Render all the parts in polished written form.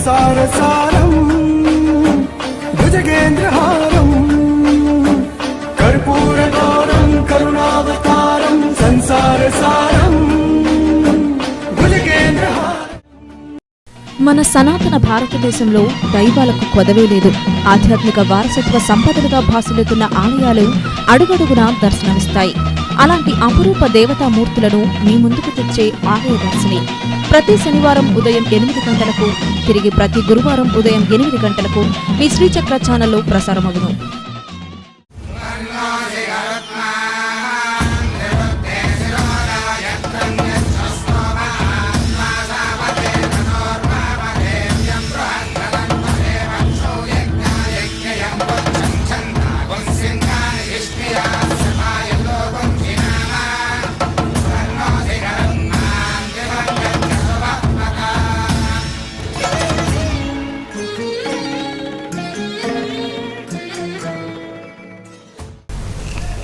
సంసార సారం భుజగేంద్రహారం కర్పూర గౌరం కరుణావతారం సంసార సారం భుజగేంద్రహారం. మన సనాతన భారతదేశంలో దైవాలకు కొదవే లేదు. ఆధ్యాత్మిక వారసత్వ సంపదలుగా భాసిల్లుతున్న ఆలయాలు అడుగడుగునా దర్శనమిస్తాయి. అలాంటి అపురూప దేవతామూర్తులను మీ ముందుకు తెచ్చే ఆలయ దర్శిని ప్రతి శనివారం ఉదయం 8 గంటలకు, తిరిగి ప్రతి గురువారం ఉదయం 8 గంటలకు మీ శ్రీచక్ర ఛానల్లో ప్రసారమగును.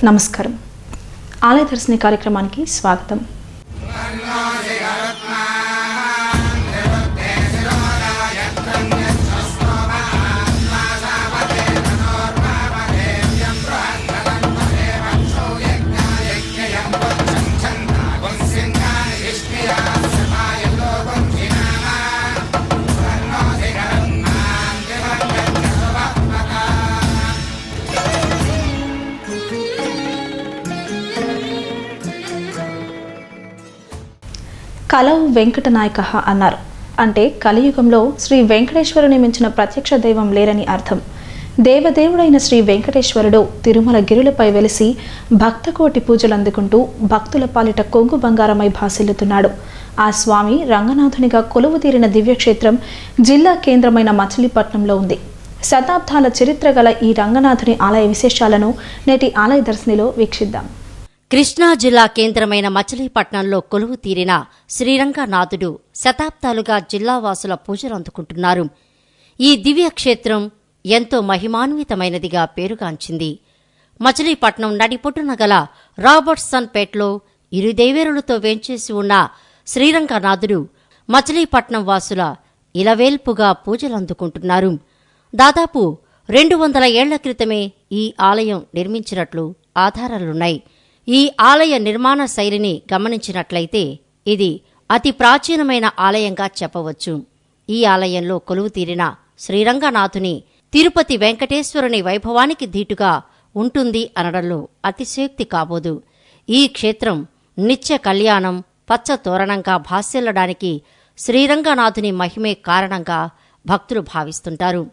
నమస్కారం. ఆలయ దర్శిని కార్యక్రమానికి స్వాగతం. కలౌ వెంకటనాయక అన్నారు. అంటే కలియుగంలో శ్రీ వెంకటేశ్వరుని మించిన ప్రత్యక్ష దైవం లేరని అర్థం. దేవదేవుడైన శ్రీ వెంకటేశ్వరుడు తిరుమల గిరులపై వెలిసి భక్తకోటి పూజలు అందుకుంటూ భక్తుల పాలిట కొంగు బంగారమై భాసిల్లుతున్నాడు. ఆ స్వామి రంగనాథునిగా కొలువు తీరిన దివ్యక్షేత్రం జిల్లా కేంద్రమైన మచిలీపట్నంలో ఉంది. శతాబ్దాల చరిత్ర గల ఈ రంగనాథుని ఆలయ విశేషాలను నేటి ఆలయ దర్శినిలో వీక్షిద్దాం. కృష్ణా జిల్లా కేంద్రమైన మచిలీపట్నంలో కొలువు తీరిన శ్రీరంగనాథుడు శతాబ్దాలుగా జిల్లావాసుల పూజలు అందుకుంటున్నారు. ఈ దివ్యక్షేత్రం ఎంతో మహిమాన్వితమైనదిగా పేరుగాంచింది. మచిలీపట్నం నడిపొట్టున గల రాబర్ట్సన్ పేట్లో ఇరుదేవేరులతో వేంచేసి ఉన్న శ్రీరంగనాథుడు మచిలీపట్నం వాసుల ఇలవేల్పుగా పూజలందుకుంటున్నారు. దాదాపు 200 ఏళ్ల క్రితమే ఈ ఆలయం నిర్మించినట్లు ఆధారాలున్నాయి. ఈ ఆలయ నిర్మాణ శైలిని గమనించినట్లయితే ఇది అతి ప్రాచీనమైన ఆలయంగా చెప్పవచ్చు. ఈ ఆలయంలో కొలువు తీరిన శ్రీరంగనాథుని తిరుపతి వెంకటేశ్వరుని వైభవానికి ధీటుగా ఉంటుంది అనడంలో అతిశయోక్తి కాబోదు. ఈ క్షేత్రం నిత్య కళ్యాణం, పచ్చ తోరణంగా భాసిల్లడానికి శ్రీరంగనాథుని మహిమే కారణంగా భక్తులు భావిస్తుంటారు.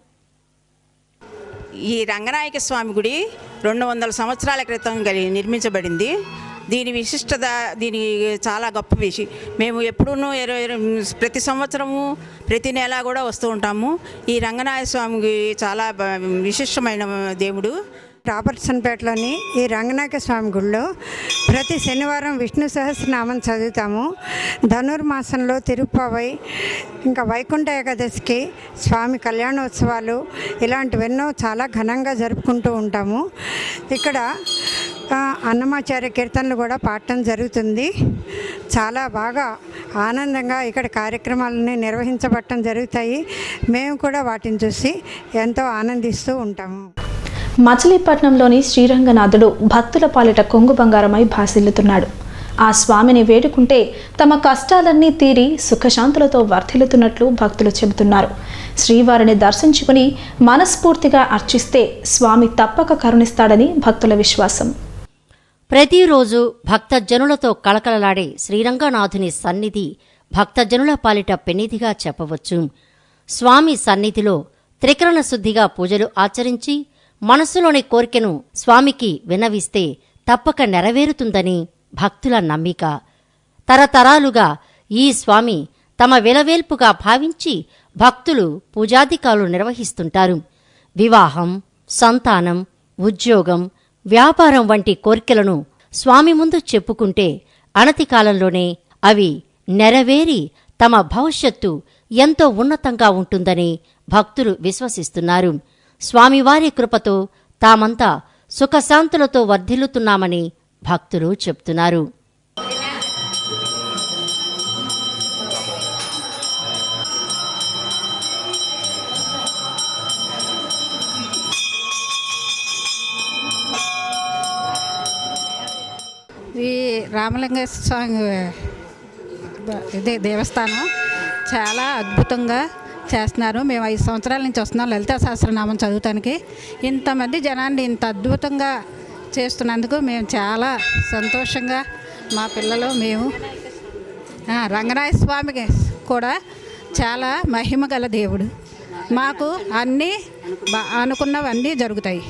ఈ రంగనాయక స్వామి గుడి 200 సంవత్సరాల క్రితం నిర్మించబడింది. దీని విశిష్టత, దీని చాలా గొప్ప విషయం. మేము ఎప్పుడూ ప్రతి సంవత్సరము ప్రతి నెల కూడా వస్తూ ఉంటాము. ఈ రంగనాయక స్వామికి చాలా విశిష్టమైన దేవుడు. రాబర్ట్సన్పేటలోని ఈ రంగనాయక స్వామి గుడిలో ప్రతి శనివారం విష్ణు సహస్రనామం చదువుతాము. ధనుర్మాసంలో తిరుప్పావై, ఇంకా వైకుంఠ ఏకాదశికి స్వామి కళ్యాణోత్సవాలు ఇలాంటివెన్నో చాలా ఘనంగా జరుపుకుంటూ ఉంటాము. ఇక్కడ అన్నమాచార్య కీర్తనలు కూడా పాడటం జరుగుతుంది. చాలా బాగా ఆనందంగా ఇక్కడ కార్యక్రమాలని నిర్వహించబడటం జరుగుతాయి. మేము కూడా వాటిని చూసి ఎంతో ఆనందిస్తూ ఉంటాము. మచిలీపట్నంలోని శ్రీరంగనాథుడు భక్తుల పాలిట కొంగు బంగారమై భాసిల్లుతున్నాడు. ఆ స్వామిని వేడుకుంటే తమ కష్టాలన్నీ తీరి సుఖశాంతులతో వర్ధిల్లుతున్నట్లు భక్తులు చెబుతున్నారు. శ్రీవారిని దర్శించుకుని మనస్ఫూర్తిగా అర్చిస్తే స్వామి తప్పక కరుణిస్తాడని భక్తుల విశ్వాసం. ప్రతిరోజు భక్తజనులతో కళకళలాడే శ్రీరంగనాథుని సన్నిధి భక్తజనుల పాలిట పెన్నిధిగా చెప్పవచ్చు. స్వామి సన్నిధిలో త్రికరణ శుద్ధిగా పూజలు ఆచరించి మనసులోని కోరికను స్వామికి విన్నవిస్తే తప్పక నెరవేరుతుందని భక్తుల నమ్మిక. తరతరాలుగా ఈ స్వామి తమ విలవేల్పుగా భావించి భక్తులు పూజాధికాలు నిర్వహిస్తుంటారు. వివాహం, సంతానం, ఉద్యోగం, వ్యాపారం వంటి కోర్కెలను స్వామి ముందు చెప్పుకుంటే అనతి కాలంలోనే అవి నెరవేరి తమ భవిష్యత్తు ఎంతో ఉన్నతంగా ఉంటుందని భక్తులు విశ్వసిస్తున్నారు. స్వామివారి కృపతో తామంతా సుఖశాంతులతో వర్ధిల్లుతున్నామని భక్తులు చెప్తున్నారు. రామలింగేశ్వర స్వామి ఇదే దేవస్థానం చాలా అద్భుతంగా చేస్తున్నారు. మేము 5 సంవత్సరాల నుంచి వస్తున్నాం లలితా సహస్రనామం చదువుతానికి. ఇంతమంది జనాన్ని ఇంత అద్భుతంగా చేస్తున్నందుకు మేము చాలా సంతోషంగా మా పిల్లలు మేము రంగనాయ స్వామికి కూడా చాలా మహిమ గల దేవుడు. మాకు అన్నీ అనుకున్నవన్నీ జరుగుతాయి.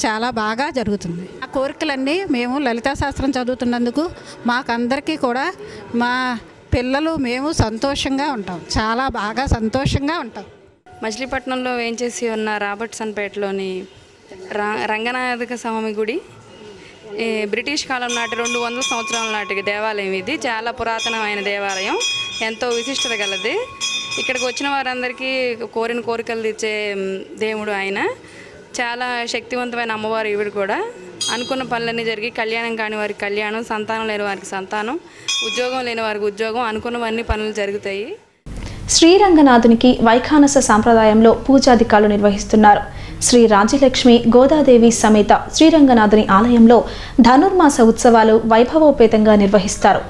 చాలా బాగా జరుగుతుంది. ఆ కోరికలన్నీ మేము లలితా శాస్త్రం చదువుతున్నందుకు మాకందరికీ కూడా మా పిల్లలు మేము సంతోషంగా ఉంటాం. చాలా బాగా సంతోషంగా ఉంటాం. మచిలీపట్నంలో వేంచేసి ఉన్న రాబర్ట్సన్పేటలోని రంగనాయక స్వామి గుడి బ్రిటిష్ కాలం నాటి 200 సంవత్సరాల నాటి దేవాలయం. ఇది చాలా పురాతనమైన దేవాలయం, ఎంతో విశిష్టత గలది. ఇక్కడికి వచ్చిన వారందరికీ కోరిన కోరికలు తీర్చే దేవుడు ఆయన. చాలా శక్తివంతమైన అమ్మవారు ఈవిడ కూడా. అనుకున్న పనులన్నీ జరిగి కళ్యాణం కాని వారికి కళ్యాణం, సంతానం లేని వారికి సంతానం, ఉద్యోగం లేని వారికి ఉద్యోగం, అనుకున్నవన్నీ పనులు జరుగుతాయి. శ్రీరంగనాథునికి వైఖానస సాంప్రదాయంలో పూజాధికారులు నిర్వహిస్తున్నారు. శ్రీ రాజ్యలక్ష్మి గోదాదేవి సమేత శ్రీరంగనాథుని ఆలయంలో ధనుర్మాస ఉత్సవాలు వైభవోపేతంగా నిర్వహిస్తారు.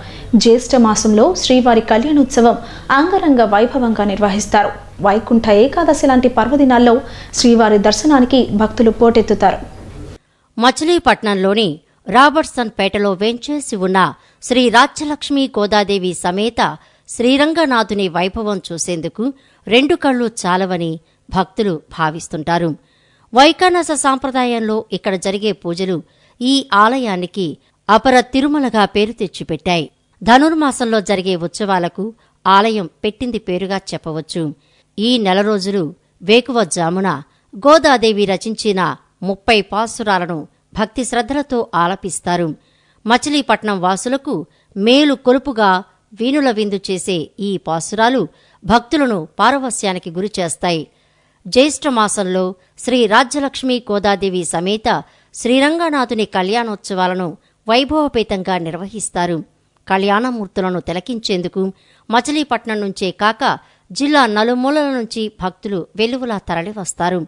జ్యేష్ఠ మాసంలో శ్రీవారి కళ్యాణోత్సవం అంగరంగ వైభవంగా నిర్వహిస్తారు. వైకుంఠ ఏకాదశి లాంటి పర్వదినాల్లో శ్రీవారి దర్శనానికి భక్తులు పోటెత్తుతారు. మచిలీపట్నంలోని రాబర్ట్సన్పేటలో వేంచేసి ఉన్న శ్రీ రాజ్యలక్ష్మి గోదాదేవి సమేత శ్రీరంగనాథుని వైభవం చూసేందుకు 2 కళ్ళు చాలవని భక్తులు భావిస్తుంటారు. వైఖానస సాంప్రదాయంలో ఇక్కడ జరిగే పూజలు ఈ ఆలయానికి అపర తిరుమలగా పేరు తెచ్చిపెట్టాయి. ధనుర్మాసంలో జరిగే ఉత్సవాలకు ఆలయం పెట్టింది పేరుగా చెప్పవచ్చు. ఈ నెల రోజులు వేకువజామున గోదాదేవి రచించిన 30 పాసురాలను భక్తి శ్రద్ధలతో ఆలపిస్తారు. మచిలీపట్నం వాసులకు మేలు కొలుపుగా వీణుల విందు చేసే ఈ పాసురాలు భక్తులను పారవస్యానికి గురిచేస్తాయి. జ్యేష్ఠమాసంలో శ్రీ రాజ్యలక్ష్మి గోదాదేవి సమేత శ్రీరంగనాథుని కళ్యాణోత్సవాలను వైభవపేతంగా నిర్వహిస్తారు. కళ్యాణమూర్తులను తిలకించేందుకు మచిలీపట్నం నుంచే కాక జిల్లా నలుమూలల నుంచి భక్తులు వెలువలా తరలివస్తారు.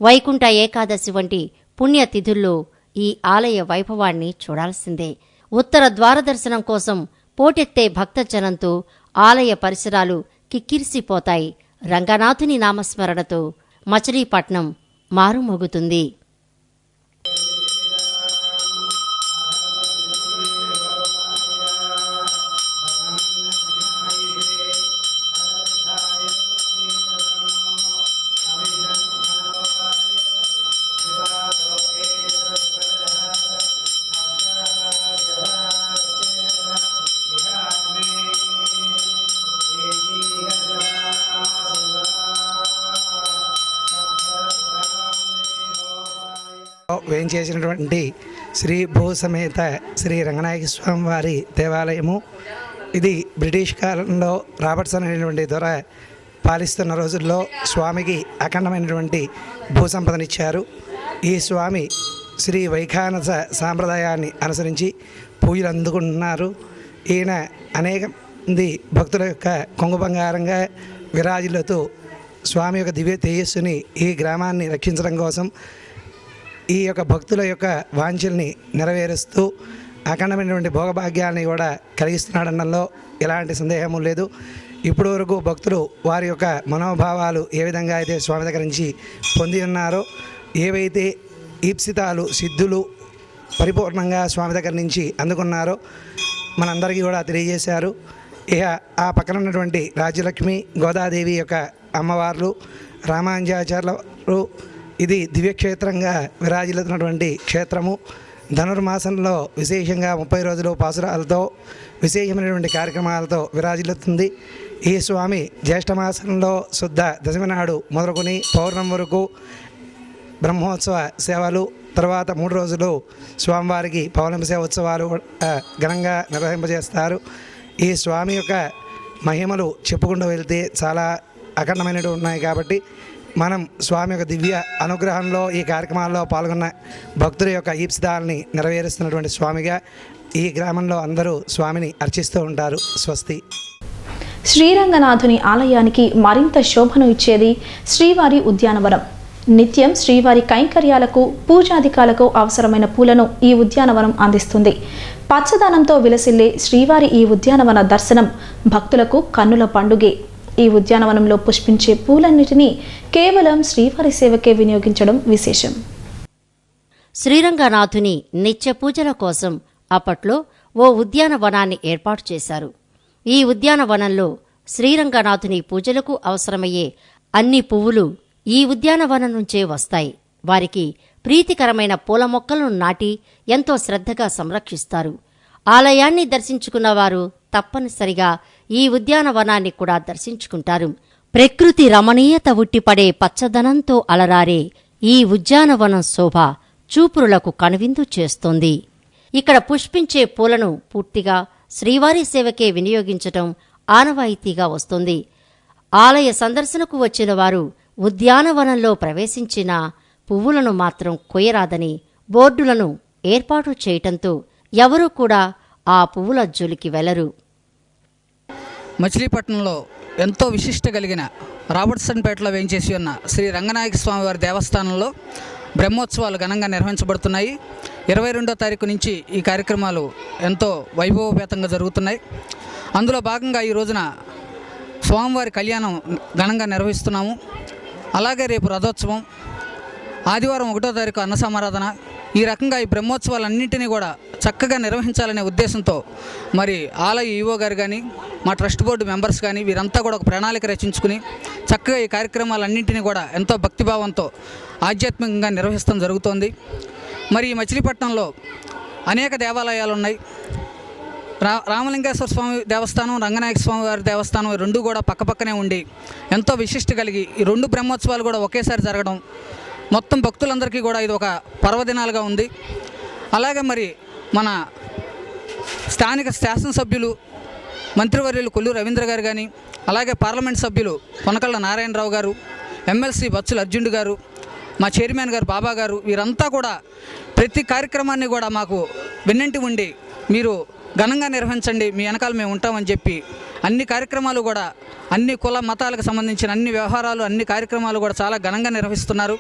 వైకుంఠ ఏకాదశి వంటి పుణ్యతిథుల్లో ఈ ఆలయ వైభవాన్ని చూడాల్సిందే. ఉత్తర ద్వార దర్శనం కోసం పోటెత్తే భక్తజనంతో ఆలయ పరిసరాలు కిక్కిరిసిపోతాయి. రంగనాథుని నామస్మరణతో మచిలీపట్నం మారుమోగుతుంది. వేయించేసినటువంటి శ్రీ భూసమేత శ్రీ రంగనాయక స్వామి వారి దేవాలయము. ఇది బ్రిటిష్ కాలంలో రాబర్ట్సన్ అనేటువంటి దొర పాలిస్తున్న రోజుల్లో స్వామికి అఖండమైనటువంటి భూసంపదనిచ్చారు. ఈ స్వామి శ్రీ వైఖానస సాంప్రదాయాన్ని అనుసరించి పూజలు అందుకుంటున్నారు. ఈయన అనేక మంది భక్తుల యొక్క కొంగు బంగారంగా విరాజిల్లుతూ స్వామి యొక్క దివ్య తేజస్సుని ఈ గ్రామాన్ని రక్షించడం కోసం ఈ యొక్క భక్తుల యొక్క వాంఛల్ని నెరవేరుస్తూ అఖండమైనటువంటి భోగభాగ్యాన్ని కూడా కలిగిస్తున్నాడనడంలో ఎలాంటి సందేహము లేదు. ఇప్పటి వరకు భక్తులు వారి యొక్క మనోభావాలు ఏ విధంగా అయితే స్వామి దగ్గర నుంచి పొంది ఉన్నారో, ఏవైతే ఈప్సితాలు సిద్ధులు పరిపూర్ణంగా స్వామి దగ్గర నుంచి అందుకున్నారో మనందరికీ కూడా తెలియజేశారు. ఇక ఆ పక్కన ఉన్నటువంటి రాజ్యలక్ష్మి గోదాదేవి యొక్క అమ్మవార్లు రామాంజాచార్యులు ఇది దివ్యక్షేత్రంగా విరాజిల్లుతున్నటువంటి క్షేత్రము. ధనుర్మాసంలో విశేషంగా 30 రోజులు పాసురాలతో విశేషమైనటువంటి కార్యక్రమాలతో విరాజిల్లుతుంది. ఈ స్వామి జ్యేష్ఠమాసంలో శుద్ధ దశమి నాడు మొదలుకొని పౌర్ణమి వరకు బ్రహ్మోత్సవ సేవలు, తర్వాత 3 రోజులు స్వామివారికి పౌర్ణమి సేవ ఉత్సవాలు ఘనంగా నిర్వహింపజేస్తారు. ఈ స్వామి యొక్క మహిమలు చెప్పుకుంటూ వెళ్తే చాలా అఖండమైనవి ఉన్నాయి. కాబట్టి మనం స్వామి యొక్క దివ్య అనుగ్రహంలో ఈ కార్యక్రమాల్లో పాల్గొన్న భక్తుల యొక్క ఈప్సితాలని నెరవేరుస్తున్నటువంటి స్వామిగా ఈ గ్రామంలో అందరూ స్వామిని అర్చిస్తూ ఉంటారు. స్వస్తి. శ్రీరంగనాథుని ఆలయానికి మరింత శోభను ఇచ్చేది శ్రీవారి ఉద్యానవనం. నిత్యం శ్రీవారి కైంకర్యాలకు పూజాధికాలకు అవసరమైన పూలను ఈ ఉద్యానవనం అందిస్తుంది. పచ్చదనంతో విలసిల్లే శ్రీవారి ఈ ఉద్యానవన దర్శనం భక్తులకు కన్నుల పండుగే. ఈ ఉద్యానవనంలో పుష్పించే పూలన్నిటినీ కేవలం శ్రీవారి సేవకే వినియోగించడం విశేషం. శ్రీరంగనాథుని నిత్య పూజల కోసం అప్పట్లో ఓ ఉద్యానవనాన్ని ఏర్పాటు చేశారు. ఈ ఉద్యానవనంలో శ్రీరంగనాథుని పూజలకు అవసరమయ్యే అన్ని పువ్వులు ఈ ఉద్యానవనం నుంచే వస్తాయి. వారికి ప్రీతికరమైన పూల మొక్కలను నాటి ఎంతో శ్రద్ధగా సంరక్షిస్తారు. ఆలయాన్ని దర్శించుకున్న వారు తప్పనిసరిగా ఈ ఉద్యానవనాన్ని కూడా దర్శించుకుంటారు. ప్రకృతి రమణీయత ఉట్టిపడే పచ్చదనంతో అలరారే ఈ ఉద్యానవనం శోభ చూపురులకు కనువిందు చేస్తోంది. ఇక్కడ పుష్పించే పూలను పూర్తిగా శ్రీవారి సేవకే వినియోగించటం ఆనవాయితీగా వస్తుంది. ఆలయ సందర్శనకు వచ్చిన వారు ఉద్యానవనంలో ప్రవేశించిన పువ్వులను మాత్రం కొయ్యరాదని బోర్డులను ఏర్పాటు చేయటంతో ఎవరూ కూడా ఆ పువ్వుల జోలికి వెళ్లరు. మచిలీపట్నంలో ఎంతో విశిష్ట కలిగిన రాబర్ట్సన్పేటలో వేయించేసి ఉన్న శ్రీ రంగనాయక స్వామివారి దేవస్థానంలో బ్రహ్మోత్సవాలు ఘనంగా నిర్వహించబడుతున్నాయి. 22వ తారీఖు నుంచి ఈ కార్యక్రమాలు ఎంతో వైభవపేతంగా జరుగుతున్నాయి. అందులో భాగంగా ఈ రోజున స్వామివారి కళ్యాణం ఘనంగా నిర్వహిస్తున్నాము. అలాగే రేపు రథోత్సవం, ఆదివారం 1వ తారీఖు అన్న సమారాధన. ఈ రకంగా ఈ బ్రహ్మోత్సవాలన్నింటినీ కూడా చక్కగా నిర్వహించాలనే ఉద్దేశంతో మరి ఆలయ ఈవో గారు కానీ మా ట్రస్ట్ బోర్డు మెంబర్స్ కానీ వీరంతా కూడా ఒక ప్రణాళిక రచించుకుని చక్కగా ఈ కార్యక్రమాలన్నింటినీ కూడా ఎంతో భక్తిభావంతో ఆధ్యాత్మికంగా నిర్వహిస్తాం జరుగుతోంది. మరి ఈ మచిలీపట్నంలో అనేక దేవాలయాలు ఉన్నాయి. రామలింగేశ్వర స్వామి దేవస్థానం, రంగనాయక స్వామి వారి దేవస్థానం రెండు కూడా పక్కపక్కనే ఉండి ఎంతో విశిష్ట కలిగి ఈ రెండు బ్రహ్మోత్సవాలు కూడా ఒకేసారి జరగడం మొత్తం భక్తులందరికీ కూడా ఇది ఒక పర్వదినాలుగా ఉంది. అలాగే మరి మన స్థానిక శాసనసభ్యులు మంత్రివర్యులు కొల్లు రవీంద్ర గారు కానీ, అలాగే పార్లమెంట్ సభ్యులు కొనకళ్ళ నారాయణరావు గారు, ఎమ్మెల్సీ బత్సుల అర్జునుడు గారు, మా చైర్మన్ గారు బాబా గారు, వీరంతా కూడా ప్రతి కార్యక్రమాన్ని కూడా మాకు విన్నంటి ఉండి మీరు ఘనంగా నిర్వహించండి, మీ వెనకాల మేము ఉంటామని చెప్పి అన్ని కార్యక్రమాలు కూడా అన్ని కుల మతాలకు సంబంధించిన అన్ని వ్యవహారాలు అన్ని కార్యక్రమాలు కూడా చాలా ఘనంగా నిర్వహిస్తున్నారు.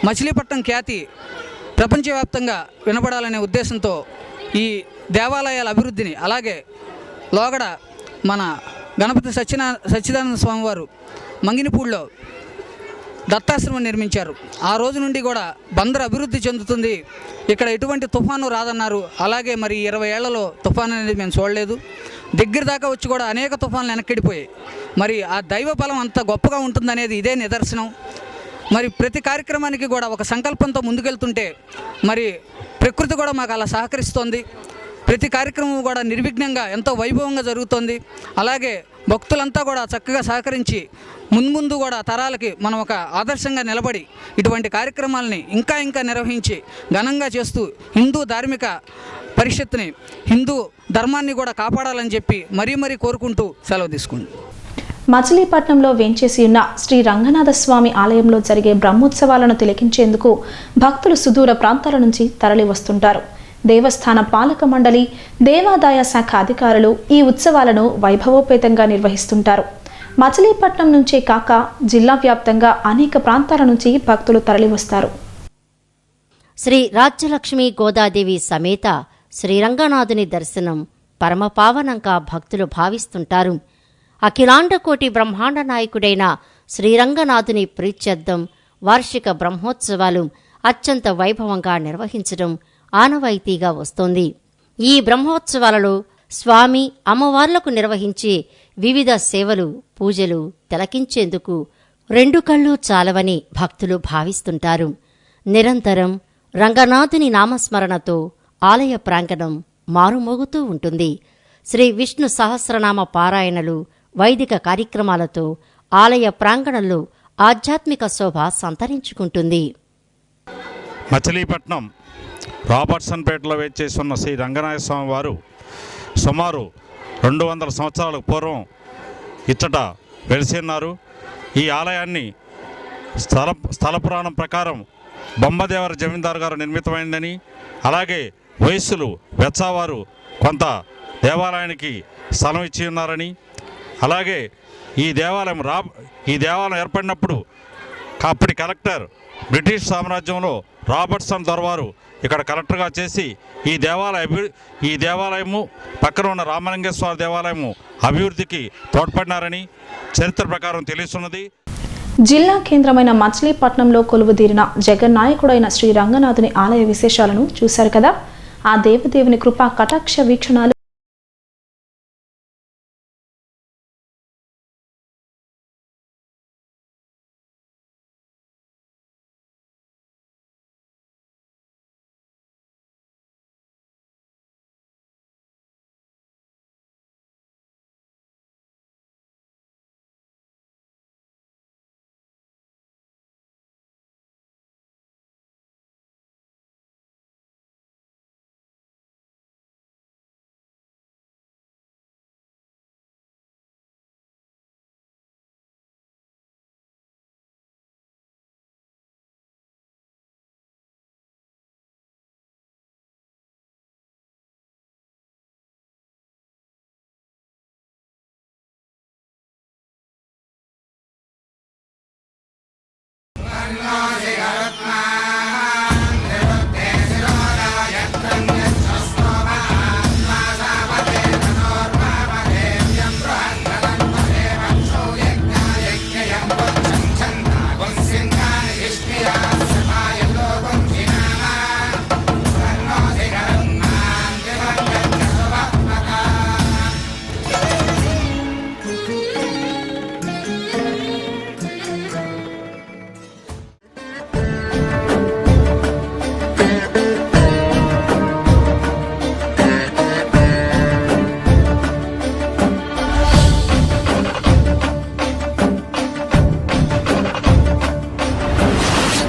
మచిలీపట్నం ఖ్యాతి ప్రపంచవ్యాప్తంగా వినపడాలనే ఉద్దేశంతో ఈ దేవాలయాల అభివృద్ధిని, అలాగే లోగడ మన గణపతి సచ్చిదానంద స్వామివారు మంగినిపూడిలో దత్తాశ్రమం నిర్మించారు. ఆ రోజు నుండి కూడా బందరు అభివృద్ధి చెందుతుంది. ఇక్కడ ఎటువంటి తుఫాను రాదన్నారు. అలాగే మరి 20 ఏళ్లలో తుఫాను అనేది మేము చూడలేదు. దగ్గర దాకా వచ్చి కూడా అనేక తుఫాన్లు వెనక్కిడిపోయాయి. మరి ఆ దైవ బలం అంత గొప్పగా ఉంటుందనేది ఇదే నిదర్శనం. మరి ప్రతి కార్యక్రమానికి కూడా ఒక సంకల్పంతో ముందుకెళ్తుంటే మరి ప్రకృతి కూడా మాకు అలా సహకరిస్తోంది. ప్రతి కార్యక్రమం కూడా నిర్విఘ్నంగా ఎంతో వైభవంగా జరుగుతోంది. అలాగే భక్తులంతా కూడా చక్కగా సహకరించి ముందు కూడా తరాలకి మనం ఒక ఆదర్శంగా నిలబడి ఇటువంటి కార్యక్రమాలని ఇంకా నిర్వహించి ఘనంగా చేస్తూ హిందూ ధార్మిక పరిషత్ని, హిందూ ధర్మాన్ని కూడా కాపాడాలని చెప్పి మరీ కోరుకుంటూ సెలవు తీసుకుంది. మచిలీపట్నంలో వేంచేసి ఉన్న శ్రీ రంగనాథ స్వామి ఆలయంలో జరిగే బ్రహ్మోత్సవాలను తిలకించేందుకు భక్తులు సుదూర ప్రాంతాల నుంచి తరలి వస్తుంటారు. దేవస్థాన పాలక మండలి, దేవాదాయ శాఖ అధికారులు ఈ ఉత్సవాలను వైభవోపేతంగా నిర్వహిస్తుంటారు. మచిలీపట్నం నుంచే కాక జిల్లా వ్యాప్తంగా అనేక ప్రాంతాల నుంచి భక్తులు తరలివస్తారు. శ్రీ రాజ్యలక్ష్మి గోదాదేవి సమేత శ్రీరంగనాథుని దర్శనం పరమపావనంగా భక్తులు భావిస్తుంటారు. అఖిలాండకోటి బ్రహ్మాండ నాయకుడైన శ్రీరంగనాథుని ప్రీత్యర్థం వార్షిక బ్రహ్మోత్సవాలు అత్యంత వైభవంగా నిర్వహించడం ఆనవాయితీగా వస్తోంది. ఈ బ్రహ్మోత్సవాలలో స్వామి అమ్మవార్లకు నిర్వహించే వివిధ సేవలు, పూజలు తిలకించేందుకు 2 కళ్ళు చాలవని భక్తులు భావిస్తుంటారు. నిరంతరం రంగనాథుని నామస్మరణతో ఆలయ ప్రాంగణం మారుమోగుతూ ఉంటుంది. శ్రీ విష్ణు సహస్రనామ పారాయణలు, వైదిక కార్యక్రమాలతో ఆలయ ప్రాంగణంలో ఆధ్యాత్మిక శోభ సంతరించుకుంటుంది. మచిలీపట్నం రాబర్ట్సన్పేటలో వేచేసి ఉన్న శ్రీ రంగనాయక స్వామి వారు సుమారు 200 సంవత్సరాల పూర్వం ఇచ్చట వెలిసి ఉన్నారు. ఈ ఆలయాన్ని స్థల పురాణం ప్రకారం బొమ్మదేవర జమీందారు గారు నిర్మితమైందని, అలాగే వయస్సులు వెచ్చావారు కొంత దేవాలయానికి స్థలం ఇచ్చి ఉన్నారని, అలాగే ఈ దేవాలయం ఏర్పడినప్పుడు అప్పటి కలెక్టర్ బ్రిటిష్ సామ్రాజ్యంలో రాబర్ట్సన్ దొరవారు ఇక్కడ కలెక్టర్గా చేసి ఈ దేవాలయము పక్కన ఉన్న రామలింగేశ్వర దేవాలయము అభివృద్ధికి తోడ్పడినారని చరిత్ర ప్రకారం తెలుస్తున్నది. జిల్లా కేంద్రమైన మచిలీపట్నంలో కొలువుదీరిన జగన్నాయకుడైన శ్రీ రంగనాథుని ఆలయ విశేషాలను చూశారు కదా. ఆ దేవదేవుని కృపా కటాక్ష వీక్షణాలు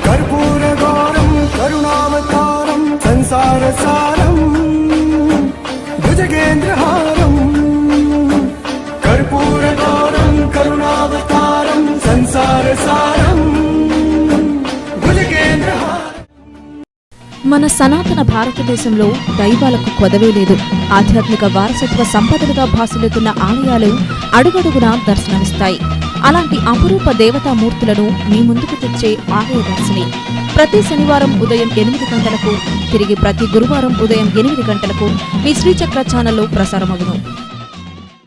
कर्पूरगौरं करुणावतारं संसारसारं भुजगेन्द्रहारं कर्पूरगौरं करुणावतारं संसारसारं भुजगेन्द्रहारं. మన సనాతన భారతదేశంలో దైవాలకు కొదవే లేదు. ఆధ్యాత్మిక వారసత్వ సంపదలుగా భాసిల్లుతున్న ఆలయాలు అడుగడుగునా దర్శనమిస్తాయి. అలాంటి అపురూప దేవతామూర్తులను మీ ముందుకు తెచ్చే ఆలయ దర్శిని ప్రతి శనివారం ఉదయం 8 గంటలకు, తిరిగి ప్రతి గురువారం ఉదయం 8 గంటలకు మీ శ్రీచక్ర ఛానల్లో ప్రసారమగును.